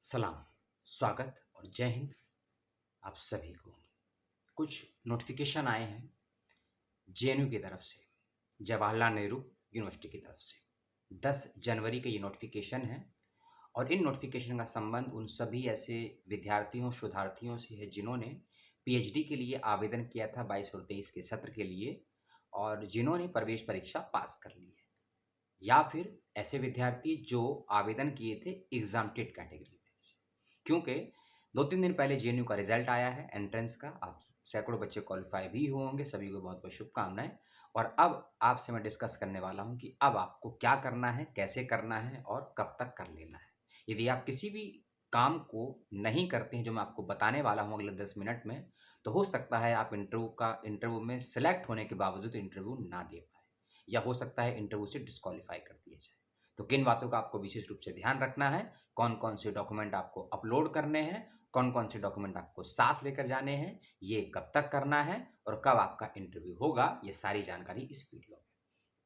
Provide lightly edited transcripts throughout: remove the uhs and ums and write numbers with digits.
सलाम, स्वागत और जय हिंद आप सभी को। कुछ नोटिफिकेशन आए हैं जेएनयू की तरफ से, जवाहरलाल नेहरू यूनिवर्सिटी की तरफ से। 10 जनवरी का ये नोटिफिकेशन है और इन नोटिफिकेशन का संबंध उन सभी ऐसे विद्यार्थियों शोधार्थियों से है जिन्होंने पीएचडी के लिए आवेदन किया था 22 और 23 के सत्र के लिए और जिन्होंने प्रवेश परीक्षा पास कर ली है, या फिर ऐसे विद्यार्थी जो आवेदन किए थे एग्जाम्प्टेड कैटेगरी में। क्योंकि 2-3 दिन पहले जेएनयू का रिजल्ट आया है एंट्रेंस का, आप सैकड़ों बच्चे क्वालिफाई भी होंगे, सभी को बहुत बहुत शुभकामनाएं। और अब आपसे मैं डिस्कस करने वाला हूं कि अब आपको क्या करना है, कैसे करना है और कब तक कर लेना है। यदि आप किसी भी काम को नहीं करते हैं जो मैं आपको बताने वाला हूं अगले 10 मिनट में, तो हो सकता है आप इंटरव्यू में सिलेक्ट होने के बावजूद इंटरव्यू ना दे पाए, या हो सकता है इंटरव्यू से डिस्क्वालीफाई कर दिया जाए। तो किन बातों का आपको विशेष रूप से ध्यान रखना है, कौन कौन से डॉक्यूमेंट आपको अपलोड करने हैं, कौन कौन से डॉक्यूमेंट आपको साथ लेकर जाने हैं, ये कब तक करना है और कब आपका इंटरव्यू होगा, ये सारी जानकारी इस वीडियो में।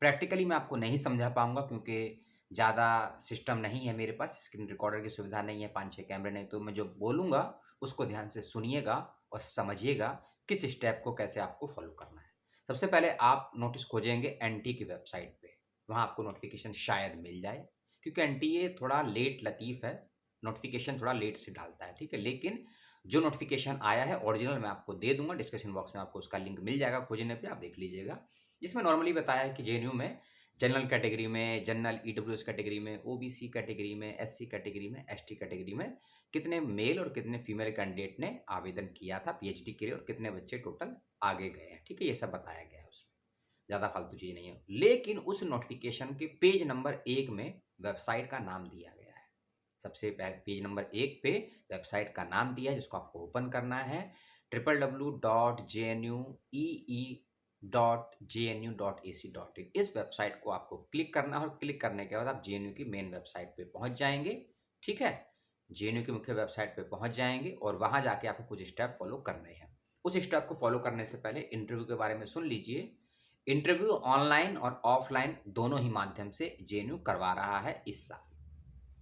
प्रैक्टिकली मैं आपको नहीं समझा पाऊंगा क्योंकि ज़्यादा सिस्टम नहीं है मेरे पास, स्क्रीन रिकॉर्डर की सुविधा नहीं है, 5-6 कैमरे नहीं, तो मैं जो बोलूँगा उसको ध्यान से सुनिएगा और समझिएगा किस स्टेप को कैसे आपको फॉलो करना है। सबसे पहले आप नोटिस खोजेंगे एनटी की वेबसाइट पे, वहाँ आपको नोटिफिकेशन शायद मिल जाए, क्योंकि एनटीए थोड़ा लेट लतीफ़ है, नोटिफिकेशन थोड़ा लेट से डालता है, ठीक है। लेकिन जो नोटिफिकेशन आया है ओरिजिनल मैं आपको दे दूंगा, डिस्क्रिप्शन बॉक्स में आपको उसका लिंक मिल जाएगा, खोजने पे आप देख लीजिएगा। जिसमें नॉर्मली बताया है कि जेएनयू में जनरल कैटेगरी में, जनरल ईडब्ल्यूएस कैटेगरी में, ओबीसी कैटेगरी में, एससी कैटेगरी में, एसटी कैटेगरी में कितने मेल और कितने फीमेल कैंडिडेट ने आवेदन किया था पीएचडी के लिए और कितने बच्चे टोटल आगे गए हैं, ठीक है। ये सब बताया गया है उसमें, ज़्यादा फालतू चीज़ नहीं है। लेकिन उस नोटिफिकेशन के पेज नंबर 1 में वेबसाइट का नाम दिया गया है। सबसे पहले पेज नंबर 1 पे वेबसाइट का नाम दिया है जिसको आपको ओपन करना है, www.jnue.ac.in। इस वेबसाइट को आपको क्लिक करना है और क्लिक करने के बाद आप जेएनयू की मेन वेबसाइट पे पहुंच जाएंगे, ठीक है। जेएनयू की मुख्य वेबसाइट पे पहुंच जाएंगे और वहां जाके आपको कुछ स्टेप फॉलो करने हैं। उस स्टेप को फॉलो करने से पहले इंटरव्यू के बारे में सुन लीजिए। इंटरव्यू ऑनलाइन और ऑफलाइन दोनों ही माध्यम से जेएनयू करवा रहा है इस साल।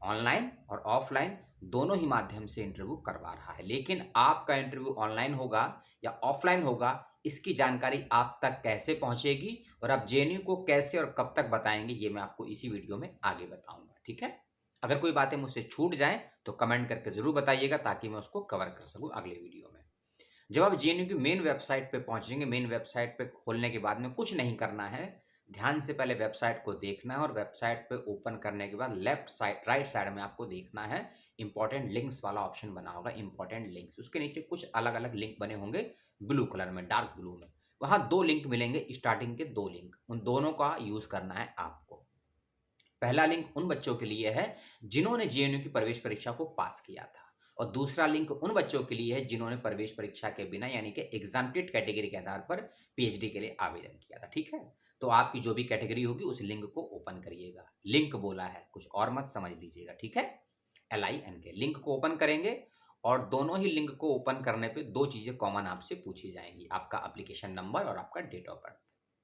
ऑनलाइन और ऑफलाइन दोनों ही माध्यम से इंटरव्यू करवा रहा है, लेकिन आपका इंटरव्यू ऑनलाइन होगा या ऑफलाइन होगा, इसकी जानकारी आप तक कैसे पहुंचेगी और आप जेएनयू को कैसे और कब तक बताएंगे, ये मैं आपको इसी वीडियो में आगे बताऊंगा, ठीक है। अगर कोई बातें मुझसे छूट जाएं तो कमेंट करके जरूर बताइएगा ताकि मैं उसको कवर कर सकूं अगले वीडियो में। जब आप जेएनयू की मेन वेबसाइट पे पहुंचेंगे, मेन वेबसाइट पे खोलने के बाद में कुछ नहीं करना है, ध्यान से पहले वेबसाइट को देखना है और वेबसाइट पे ओपन करने के बाद लेफ्ट साइड राइट साइड में आपको देखना है इंपॉर्टेंट लिंक्स वाला ऑप्शन बना होगा, इंपॉर्टेंट लिंक्स, उसके नीचे कुछ अलग अलग लिंक बने होंगे ब्लू कलर में, डार्क ब्लू में। वहां 2 लिंक मिलेंगे, स्टार्टिंग के 2 लिंक, उन दोनों का यूज करना है आपको। पहला लिंक उन बच्चों के लिए है जिन्होंने जेएनयू की प्रवेश परीक्षा को पास किया था और दूसरा लिंक उन बच्चों के लिए है जिन्होंने प्रवेश परीक्षा के बिना यानी कि एग्जाम्प्टेड कैटेगरी के आधार पर पीएचडी के लिए आवेदन किया था, ठीक है। तो आपकी जो भी कैटेगरी होगी उस लिंक को ओपन करिएगा। लिंक बोला है, कुछ और मत समझ लीजिएगा, ठीक है। LINK के लिंक को ओपन करेंगे और दोनों ही लिंक को ओपन करने पे 2 चीजें कॉमन आपसे पूछी जाएंगी, आपका एप्लीकेशन नंबर और आपका डेट ऑफ बर्थ।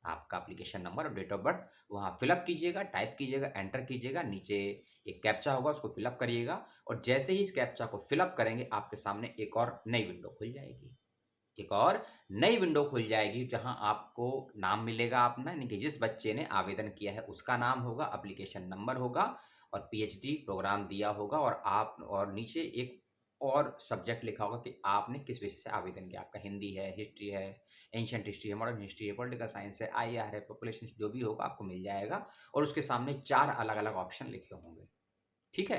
आपका एप्लीकेशन नंबर और डेट ऑफ बर्थ वहाँ फिलअप कीजिएगा, टाइप कीजिएगा, एंटर कीजिएगा, नीचे एक कैप्चा होगा उसको फिलअप करिएगा और जैसे ही इस कैप्चा को फिलअप करेंगे आपके सामने एक और नई विंडो खुल जाएगी, एक और नई विंडो खुल जाएगी जहां आपको नाम मिलेगा अपना, यानी कि जिस बच्चे ने आवेदन किया है उसका नाम होगा, एप्लीकेशन नंबर होगा और पीएचडी प्रोग्राम दिया होगा और आप और नीचे एक और सब्जेक्ट लिखा होगा कि आपने किस विषय से आवेदन किया। आपका हिंदी है, हिस्ट्री है, एंशिएंट हिस्ट्री है, मॉडर्न हिस्ट्री है, पॉलिटिकल साइंस है, आईआर है, पॉपुलेशन, जो भी होगा आपको मिल जाएगा और उसके सामने 4 अलग अलग ऑप्शन लिखे होंगे, ठीक है।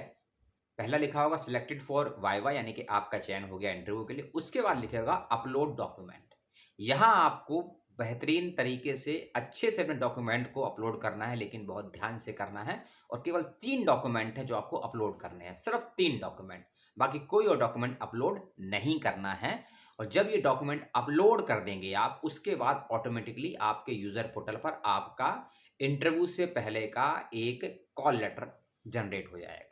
पहला लिखा होगा सिलेक्टेड फॉर वाइवा, यानी कि आपका चयन हो गया इंटरव्यू के लिए। उसके बाद लिखेगा अपलोड डॉक्यूमेंट। यहां आपको बेहतरीन तरीके से अच्छे से अपने डॉक्यूमेंट को अपलोड करना है, लेकिन बहुत ध्यान से करना है और केवल 3 डॉक्यूमेंट है जो आपको अपलोड करने हैं, सिर्फ 3 डॉक्यूमेंट, बाकी कोई और डॉक्यूमेंट अपलोड नहीं करना है। और जब ये डॉक्यूमेंट अपलोड कर देंगे आप, उसके बाद ऑटोमेटिकली आपके यूजर पोर्टल पर आपका इंटरव्यू से पहले का एक कॉल लेटर जनरेट हो जाएगा।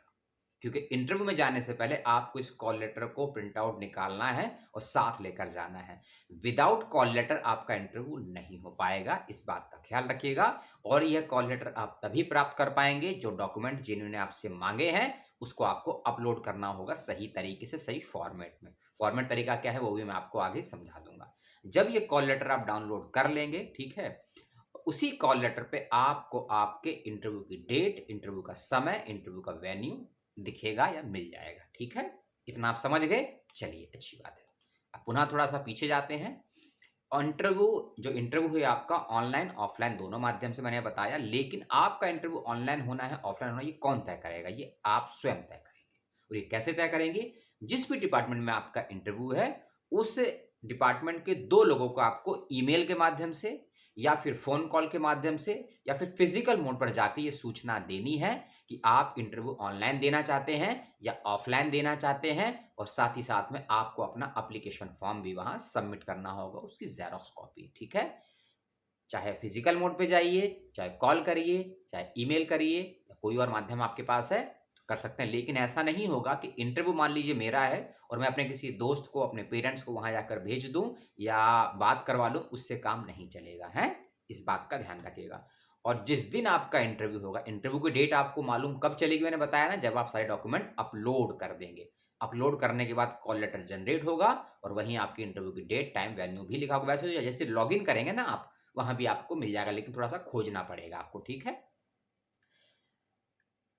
क्योंकि इंटरव्यू में जाने से पहले आपको इस कॉल लेटर को प्रिंट आउट निकालना है और साथ लेकर जाना है। विदाउट कॉल लेटर आपका इंटरव्यू नहीं हो पाएगा, इस बात का ख्याल रखिएगा। और यह कॉल लेटर आप तभी प्राप्त कर पाएंगे जो डॉक्यूमेंट जिन्होंने आपसे मांगे हैं उसको आपको अपलोड करना होगा सही तरीके से, सही फॉर्मेट में। फॉर्मेट तरीका क्या है वो भी मैं आपको आगे समझा दूंगा। जब ये कॉल लेटर आप डाउनलोड कर लेंगे, ठीक है, उसी कॉल लेटर पे आपको आपके इंटरव्यू की डेट, इंटरव्यू का समय, इंटरव्यू का वेन्यू दिखेगा या मिल जाएगा। ठीक है, इतना आप समझ गए? चलिए, अच्छी बात है। अब पुनः थोड़ा सा पीछे जाते हैं। इंटरव्यू, जो इंटरव्यू है आपका ऑनलाइन ऑफलाइन दोनों माध्यम से मैंने बताया, लेकिन आपका इंटरव्यू ऑनलाइन होना है ऑफलाइन होना, ये कौन तय करेगा? ये आप स्वयं तय करेंगे। और ये कैसे तय करेंगे? जिस भी डिपार्टमेंट में आपका इंटरव्यू है उस डिपार्टमेंट के 2 लोगों को आपको ईमेल के माध्यम से या फिर फोन कॉल के माध्यम से या फिर फिजिकल मोड पर जाके ये सूचना देनी है कि आप इंटरव्यू ऑनलाइन देना चाहते हैं या ऑफलाइन देना चाहते हैं। और साथ ही साथ में आपको अपना एप्लीकेशन फॉर्म भी वहां सबमिट करना होगा, उसकी जेरॉक्स कॉपी। ठीक है, चाहे फिजिकल मोड पे जाइए, चाहे कॉल करिए, चाहे ईमेल करिए, या कोई और माध्यम आपके पास है तो कर सकते हैं। लेकिन ऐसा नहीं होगा कि इंटरव्यू मान लीजिए मेरा है और मैं अपने किसी दोस्त को, अपने पेरेंट्स को वहां जाकर भेज दूं या बात करवा लूं, उससे काम नहीं चलेगा है। इस बात का ध्यान रखिएगा। और जिस दिन आपका इंटरव्यू होगा, इंटरव्यू की डेट आपको मालूम कब चलेगी? मैंने बताया ना, जब आप सारे डॉक्यूमेंट अपलोड कर देंगे। अपलोड करने के बाद कॉल लेटर जनरेट होगा और वहीं आपकी इंटरव्यू की डेट, टाइम, वेन्यू भी लिखा होगा। वैसे जैसे लॉगिन करेंगे ना आप, वहां भी आपको मिल जाएगा, लेकिन थोड़ा सा खोजना पड़ेगा आपको। ठीक है,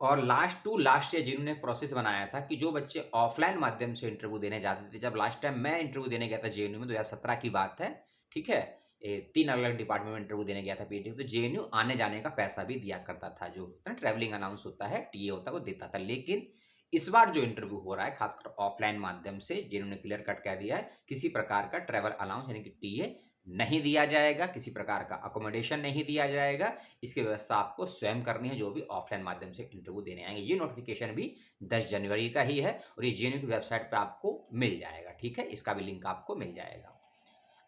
और लास्ट टू लास्ट ईयर जिन्होंने प्रोसेस बनाया था कि जो बच्चे ऑफलाइन माध्यम से इंटरव्यू देने जाते थे, जब लास्ट टाइम मैं इंटरव्यू देने गया था जेएनयू में, 2017 की बात है। ठीक है, 3 अलग अलग डिपार्टमेंट में इंटरव्यू देने गया था पीटी, तो जेएनयू आने जाने का पैसा भी दिया करता था, जो ट्रैवलिंग अलाउंस होता है, टीए होता है, वो देता था। लेकिन इस बार जो इंटरव्यू हो रहा है खासकर ऑफलाइन माध्यम से, जिन्होंने क्लियर कट कह दिया है किसी प्रकार का ट्रैवल अलाउंस यानी कि टीए नहीं दिया जाएगा, किसी प्रकार का अकोमोडेशन नहीं दिया जाएगा। इसकी व्यवस्था आपको स्वयं करनी है जो भी ऑफलाइन माध्यम से इंटरव्यू देने आएंगे। ये नोटिफिकेशन भी 10 जनवरी का ही है और ये जेएनयू की वेबसाइट पे आपको मिल जाएगा। ठीक है, इसका भी लिंक आपको मिल जाएगा।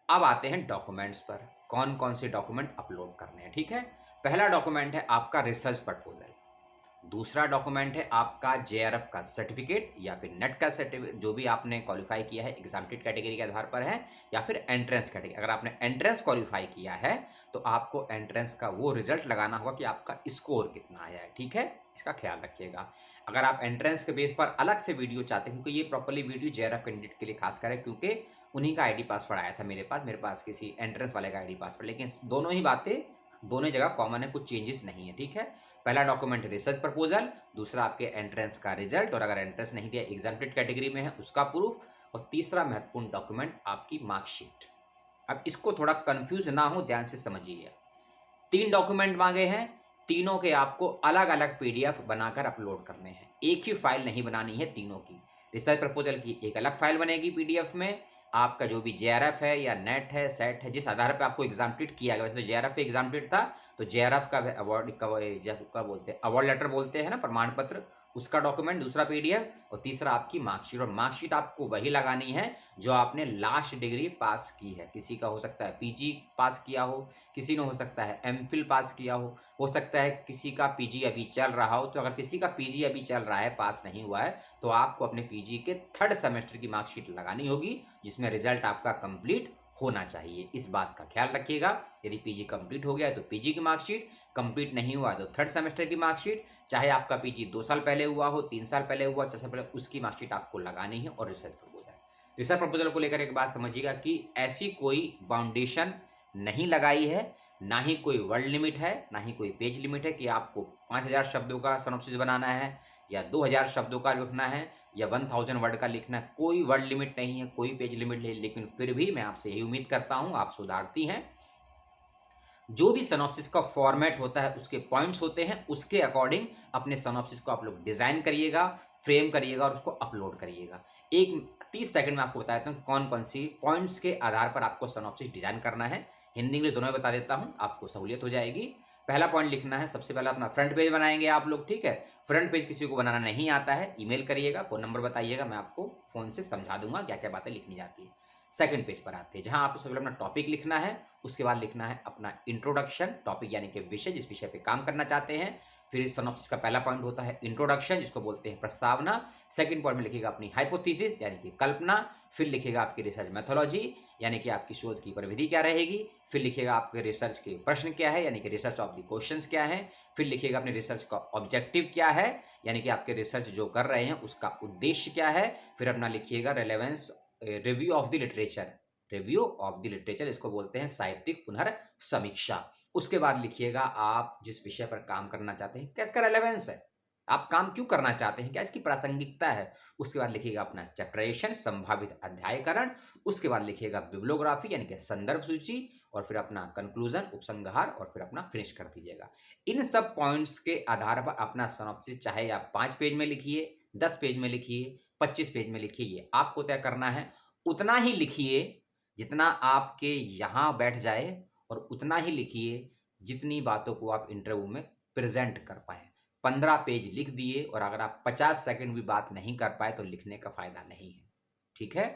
अब आते हैं डॉक्यूमेंट्स पर, कौन कौन से डॉक्यूमेंट अपलोड करने हैं। ठीक है, पहला डॉक्यूमेंट है आपका रिसर्च प्रपोजल। दूसरा डॉक्यूमेंट है आपका जेआरएफ का सर्टिफिकेट या फिर नेट का सर्टिफिकेट, जो भी आपने क्वालिफाई किया है एग्जामिनेटेड कैटेगरी के आधार पर है या फिर एंट्रेंस कैटेगरी। अगर आपने एंट्रेंस क्वालिफाई किया है तो आपको एंट्रेंस का वो रिजल्ट लगाना होगा कि आपका स्कोर कितना आया है। ठीक है, इसका ख्याल रखिएगा। अगर आप एंट्रेंस के बेस पर अलग से वीडियो चाहते हैं, क्योंकि ये प्रॉपरली वीडियो जेआरएफ कैंडिडेट के लिए खास कर है, क्योंकि उन्हीं का आईडी पासवर्ड आया था मेरे पास किसी एंट्रेंस वाले का आईडी पासवर्ड, लेकिन दोनों ही बातें दोनों जगह कॉमन है, कुछ चेंजेस नहीं है। ठीक है, पहला डॉक्यूमेंट रिसर्च प्रपोजल, दूसरा आपके एंट्रेंस का रिजल्ट, और अगर एंट्रेंस नहीं दिया एग्जामिनेटेड कैटेगरी में है उसका प्रूफ, और तीसरा महत्वपूर्ण डॉक्यूमेंट आपकी मार्कशीट। अब इसको थोड़ा कंफ्यूज ना हो, ध्यान से समझिए। 3 डॉक्यूमेंट मांगे हैं, तीनों के आपको अलग अलग पीडीएफ बनाकर अपलोड करने हैं। एक ही फाइल नहीं बनानी है तीनों की। रिसर्च प्रपोजल की एक अलग फाइल बनेगी पीडीएफ में, आपका जो भी जेआरएफ है या नेट है, सेट है, जिस आधार पर आपको एग्जामिनेट किया गया, वैसे तो जेआरएफ पे एग्जामिनेट था तो जेआरएफ का अवार्ड का बोलते हैं, अवार्ड लेटर बोलते हैं ना, प्रमाण पत्र, उसका डॉक्यूमेंट दूसरा पीडीएफ, और तीसरा आपकी मार्कशीट। और मार्कशीट आपको वही लगानी है जो आपने लास्ट डिग्री पास की है। किसी का हो सकता है पीजी पास किया हो, किसी ने हो सकता है एमफिल पास किया हो सकता है किसी का पीजी अभी चल रहा हो। तो अगर किसी का पीजी अभी चल रहा है, पास नहीं हुआ है, तो आपको अपने पीजी के 3rd सेमेस्टर की मार्कशीट लगानी होगी, जिसमें रिजल्ट आपका कंप्लीट होना चाहिए। इस बात का ख्याल रखिएगा। यदि पीजी कंप्लीट हो गया है तो पीजी की मार्कशीट, कंप्लीट नहीं हुआ तो 3rd सेमेस्टर की मार्कशीट, चाहे आपका पीजी 2 साल पहले हुआ हो, 3 साल पहले हुआ, 4 साल पहले, उसकी मार्कशीट आपको लगानी है। और रिसर्च प्रपोजल, रिसर्च प्रपोजल को लेकर एक बात समझिएगा कि ऐसी कोई बाउंडेशन नहीं लगाई है, ना ही कोई वर्ड लिमिट है, ना ही कोई पेज लिमिट है कि आपको 5000 शब्दों का सिनॉप्सिस बनाना है या 2000 शब्दों का लिखना है या 1000 वर्ड का लिखना है। कोई वर्ड लिमिट नहीं है, कोई पेज लिमिट नहीं। लेकिन फिर भी मैं आपसे यही उम्मीद करता हूं, आप सुधारती हैं, जो भी सिनॉप्सिस का फॉर्मेट होता है, उसके पॉइंट्स होते हैं, उसके अकॉर्डिंग अपने सिनॉप्सिस को आप लोग डिजाइन करिएगा, फ्रेम करिएगा और उसको अपलोड करिएगा। एक 30 सेकंड में आपको बता देता हूँ कौन कौन सी पॉइंट्स के आधार पर आपको सिनॉप्सिस डिजाइन करना है। हिंदी इंग्लिश दोनों में बता देता हूँ, आपको सहूलियत हो जाएगी। पहला पॉइंट लिखना है, सबसे पहला अपना फ्रंट पेज बनाएंगे आप लोग। ठीक है, फ्रंट पेज किसी को बनाना नहीं आता है, ईमेल करिएगा, फोन नंबर बताइएगा, मैं आपको फोन से समझा दूंगा क्या क्या बातें लिखनी जाती है। सेकंड पेज पर आते हैं, जहां आपको सबसे पहले अपना टॉपिक लिखना है, उसके बाद लिखना है अपना इंट्रोडक्शन, टॉपिक यानी कि विषय, जिस विषय पे काम करना चाहते हैं। फिर सिनॉप्सिस का पहला पॉइंट होता है इंट्रोडक्शन, जिसको बोलते हैं प्रस्तावना। सेकंड पॉइंट में लिखिएगा अपनी हाइपोथेसिस यानी कि कल्पना। फिर लिखिएगा आपकी रिसर्च मेथोलॉजी यानी कि आपकी शोध की परिविधि क्या रहेगी। फिर लिखिएगा आपके रिसर्च के प्रश्न क्या है यानी कि रिसर्च ऑफ द क्वेश्चंस क्या है। फिर लिखिएगा अपने रिसर्च का ऑब्जेक्टिव क्या है यानी कि आपके रिसर्च जो कर रहे हैं उसका उद्देश्य क्या है। फिर अपना लिखिएगा relevance, review of the literature, review of the literature इसको बोलते हैं साहित्यिक पुनर्समीक्षा। उसके बाद लिखिएगा आप जिस विषय पर काम करना चाहते हैं क्या इसका रेलेवेंस है, आप काम क्यों करना चाहते हैं, क्या इसकी प्रासंगिकता है। उसके बाद लिखिएगा अपना चैप्टरेशन, संभावित अध्यायकरण। उसके बाद लिखिएगा बिब्लियोग्राफी यानी कि संदर्भ सूची। और फिर अपना कंक्लूजन, उपसंहार, और फिर अपना फिनिश कर दीजिएगा। इन सब पॉइंट्स के आधार पर अपना सिनॉप्सिस चाहे आप 5 पेज में लिखिए, 10 पेज में लिखिए, 25 पेज में लिखिए, ये आपको तय करना है। उतना ही लिखिए जितना आपके यहाँ बैठ जाए, और उतना ही लिखिए जितनी बातों को आप इंटरव्यू में प्रेजेंट कर पाए। 15 पेज लिख दिए और अगर आप 50 सेकंड भी बात नहीं कर पाए तो लिखने का फायदा नहीं है। ठीक है,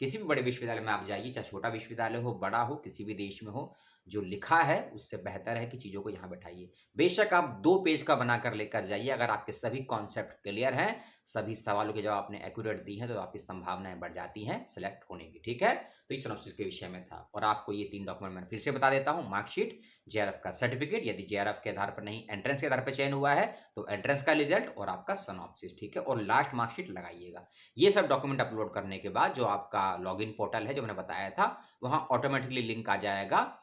किसी भी बड़े विश्वविद्यालय में आप जाइए, चाहे छोटा विश्वविद्यालय हो, बड़ा हो, किसी भी देश में हो, जो लिखा है उससे बेहतर है कि चीजों को यहाँ बैठाइए। बेशक आप 2 पेज का बनाकर लेकर जाइए, अगर आपके सभी कॉन्सेप्ट क्लियर हैं, सभी सवालों के जवाब आपने एक्यूरेट दी हैं, तो आपकी संभावनाएं बढ़ जाती हैं सिलेक्ट होने की। ठीक है, तो ये सिनॉप्सिस के विषय में था। और आपको ये 3 डॉक्यूमेंट मैं फिर से बता देता हूँ। मार्कशीट, जेआरएफ का सर्टिफिकेट, यदि जेआरएफ के आधार पर नहीं एंट्रेंस के आधार पर चयन हुआ है तो एंट्रेंस का रिजल्ट, और आपका सिनॉप्सिस। ठीक है, और लास्ट मार्कशीट लगाइएगा। ये सब डॉक्यूमेंट अपलोड करने के बाद जो आपका लॉगिन पोर्टल है जो मैंने बताया था, वहां ऑटोमेटिकली लिंक आ जाएगा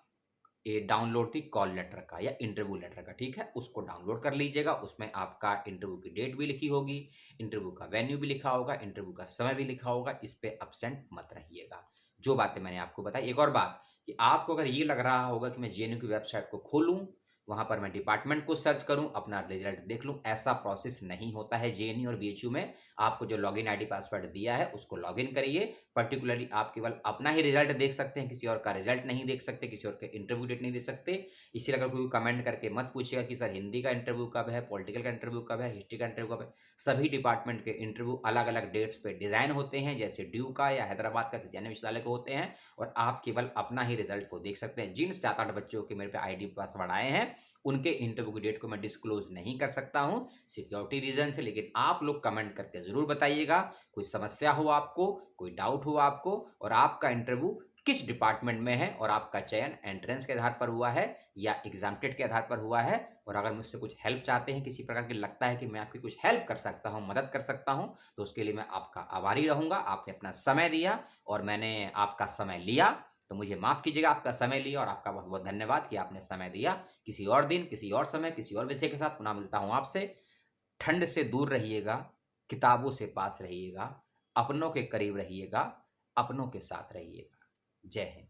ये डाउनलोड थी कॉल लेटर का या इंटरव्यू लेटर का। ठीक है, उसको डाउनलोड कर लीजिएगा। उसमें आपका इंटरव्यू की डेट भी लिखी होगी, इंटरव्यू का वेन्यू भी लिखा होगा, इंटरव्यू का समय भी लिखा होगा। इस पे एब्सेंट मत रहिएगा। जो बातें मैंने आपको बताई, एक और बात कि आपको अगर ये लग रहा होगा कि मैं जेएनयू की वेबसाइट को खोलूं, वहां पर मैं डिपार्टमेंट को सर्च करूं, अपना रिजल्ट देख लूं, ऐसा प्रोसेस नहीं होता है जेएनयू और बीएचयू में। आपको जो लॉगिन आईडी पासवर्ड दिया है उसको लॉगिन करिए। पर्टिकुलरली आप केवल अपना ही रिजल्ट देख सकते हैं, किसी और का रिजल्ट नहीं देख सकते, किसी और के इंटरव्यू डेट नहीं देख सकते। इसलिए अगर कोई कमेंट करके मत पूछेगा कि सर हिंदी का इंटरव्यू कब है, पॉलिटिकल का इंटरव्यू कब है, हिस्ट्री का इंटरव्यू कब है। सभी डिपार्टमेंट के इंटरव्यू अलग अलग डेट्स पे डिजाइन होते हैं, जैसे ड्यू का या हैदराबाद का किसी अन्य विश्वविद्यालय को होते हैं। और आप केवल अपना ही रिजल्ट को देख सकते हैं। जिन 7-8 बच्चों के मेरे पे आईडी पासवर्ड आए हैं उनके इंटरव्यू की डेट को मैं डिस्क्लोज नहीं कर सकता हूं सिक्योरिटी रीजन से। लेकिन आप लोग कमेंट करके जरूर बताइएगा, कोई समस्या हो आपको, कोई डाउट हो आपको, और आपका इंटरव्यू किस डिपार्टमेंट में है, और आपका चयन एंट्रेंस के आधार पर हुआ है या एग्जामटेड के आधार पर हुआ है। और अगर मुझसे कुछ हेल्प चाहते हैं, किसी प्रकार की लगता है कि मैं आपकी कुछ हेल्प कर सकता हूं, मदद कर सकता हूं, तो उसके लिए मैं आपका आभारी रहूंगा। आपने अपना समय दिया और मैंने आपका समय लिया, तो मुझे माफ कीजिएगा आपका समय लिया, और आपका बहुत बहुत धन्यवाद कि आपने समय दिया। किसी और दिन, किसी और समय, किसी और विषय के साथ पुनः मिलता हूं आपसे। ठंड से दूर रहिएगा, किताबों से पास रहिएगा, अपनों के करीब रहिएगा, अपनों के साथ रहिएगा। जय हिंद।